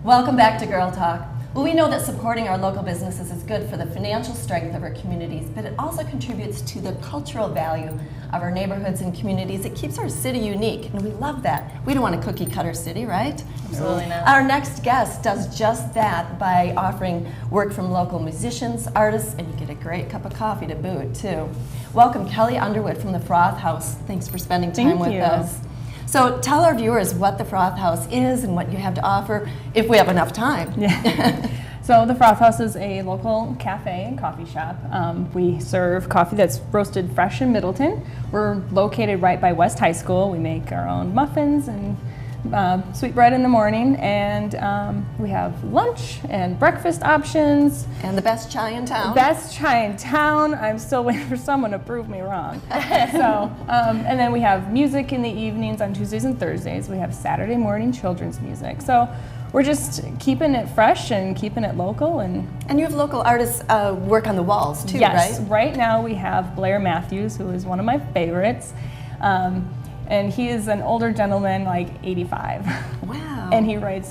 Welcome back to Girl Talk. Well, we know that supporting our local businesses is good for the financial strength of our communities, but it also contributes to the cultural value of our neighborhoods and communities. It keeps our city unique, and we love that. We don't want a cookie-cutter city, right? Absolutely not. Our next guest does just that by offering work from local musicians, artists, and you get a great cup of coffee to boot, too. Welcome, Kelly Underwood from the Froth House. Thanks for spending time with us. So tell our viewers what the Froth House is and what you have to offer, if we have enough time. Yeah. So the Froth House is a local cafe and coffee shop. We serve coffee that's roasted fresh in Middleton. We're located right by West High School. We make our own muffins and sweet bread in the morning, and we have lunch and breakfast options. And the best chai in town. Best chai in town. I'm still waiting for someone to prove me wrong. So, and then we have music in the evenings on Tuesdays and Thursdays. We have Saturday morning children's music. So we're just keeping it fresh and keeping it local. And you have local artists work on the walls too, yes, right? Right now we have Blair Matthews, who is one of my favorites. And he is an older gentleman, like 85. Wow. And he writes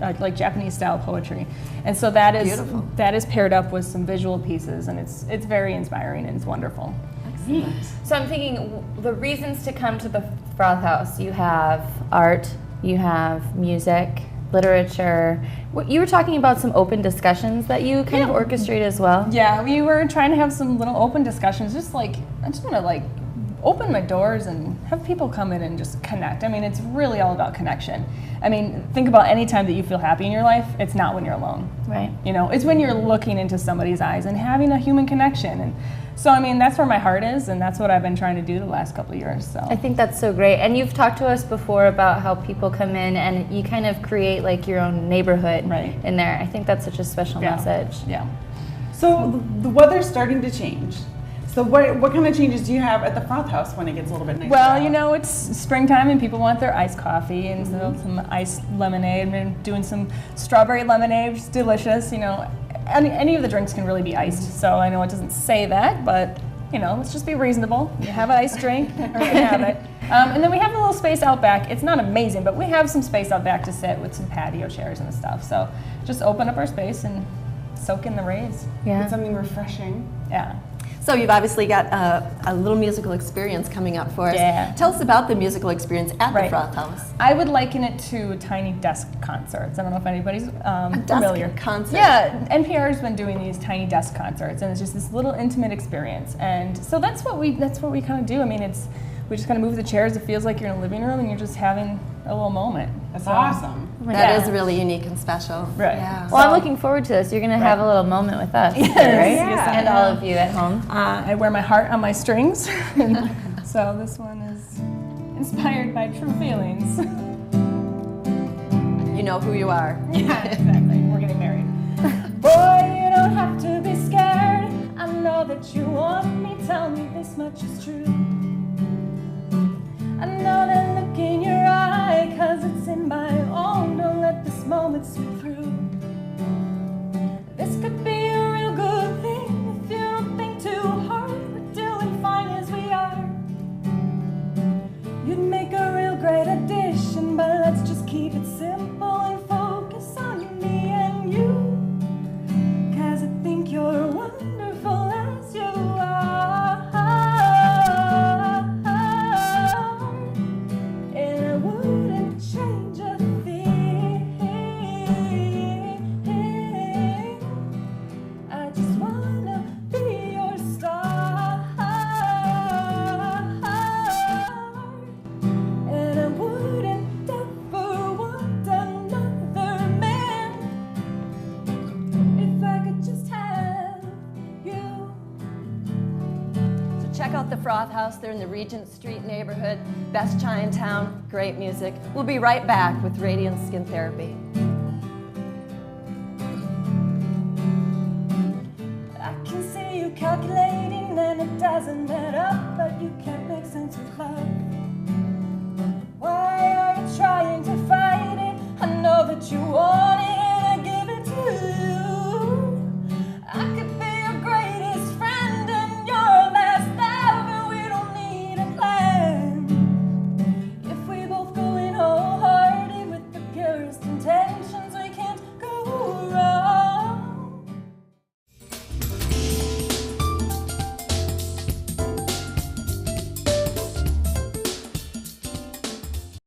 like Japanese style poetry. And so that is beautiful. That is paired up with some visual pieces, and it's very inspiring and it's wonderful. Excellent. So I'm thinking the reasons to come to the Froth House. You have art, you have music, literature. You were talking about some open discussions that you kind of orchestrate as well. Yeah, we were trying to have some little open discussions, just like, I just want to like open my doors and have people come in and just connect. I mean, it's really all about connection. I mean, think about any time that you feel happy in your life, it's not when you're alone. Right. You know, it's when you're looking into somebody's eyes and having a human connection. And so, I mean, that's where my heart is, and that's what I've been trying to do the last couple of years. So I think that's so great. And you've talked to us before about how people come in and you kind of create like your own neighborhood in there. I think that's such a special message. Yeah. So the weather's starting to change. So what kind of changes do you have at the Froth House when it gets a little bit nicer? Well, you know, it's springtime and people want their iced coffee, and so some iced lemonade. And doing some strawberry lemonade, which is delicious. You know, any of the drinks can really be iced. So I know it doesn't say that, but you know, let's just be reasonable. You have an iced drink, or you can have it. And then we have a little space out back. It's not amazing, but we have some space out back to sit with some patio chairs and stuff. So just open up our space and soak in the rays. Yeah. It's something refreshing. Yeah. So you've obviously got a little musical experience coming up for us. Yeah. Tell us about the musical experience at the Froth House. I would liken it to tiny desk concerts. I don't know if anybody's familiar. Desk concert. Yeah, NPR's been doing these tiny desk concerts, and it's just this little intimate experience. And so that's what we kind of do. I mean, we just kind of move the chairs. It feels like you're in a living room and you're just having a little moment. That's awesome. That is really unique and special. Right. Yeah. Well, I'm looking forward to this. You're going to have a little moment with us, right? Yes, And all of you at home. I wear my heart on my strings. So this one is inspired by true feelings. You know who you are. Yeah, exactly. We're getting married. Boy, you don't have to be scared. I know that you want me. Tell me this much is true. I know that look in your eye, 'cause it's in my own. Don't let this moment slip through. This could be a real good thing if you don't think too hard. We're doing fine as we are. You'd make a real great addition, but let's just keep it simple and focus on me and you. 'Cause I think you're wonderful as you are. And I wouldn't change a thing. I just wanna be your star. And I wouldn't ever want another man if I could just have you. So check out the Froth House. They're in the Regent Street neighborhood. Best chai in town, great music. We'll be right back with Radiant Skin Therapy. I can see you calculating and it doesn't add up, but you can't make sense of love.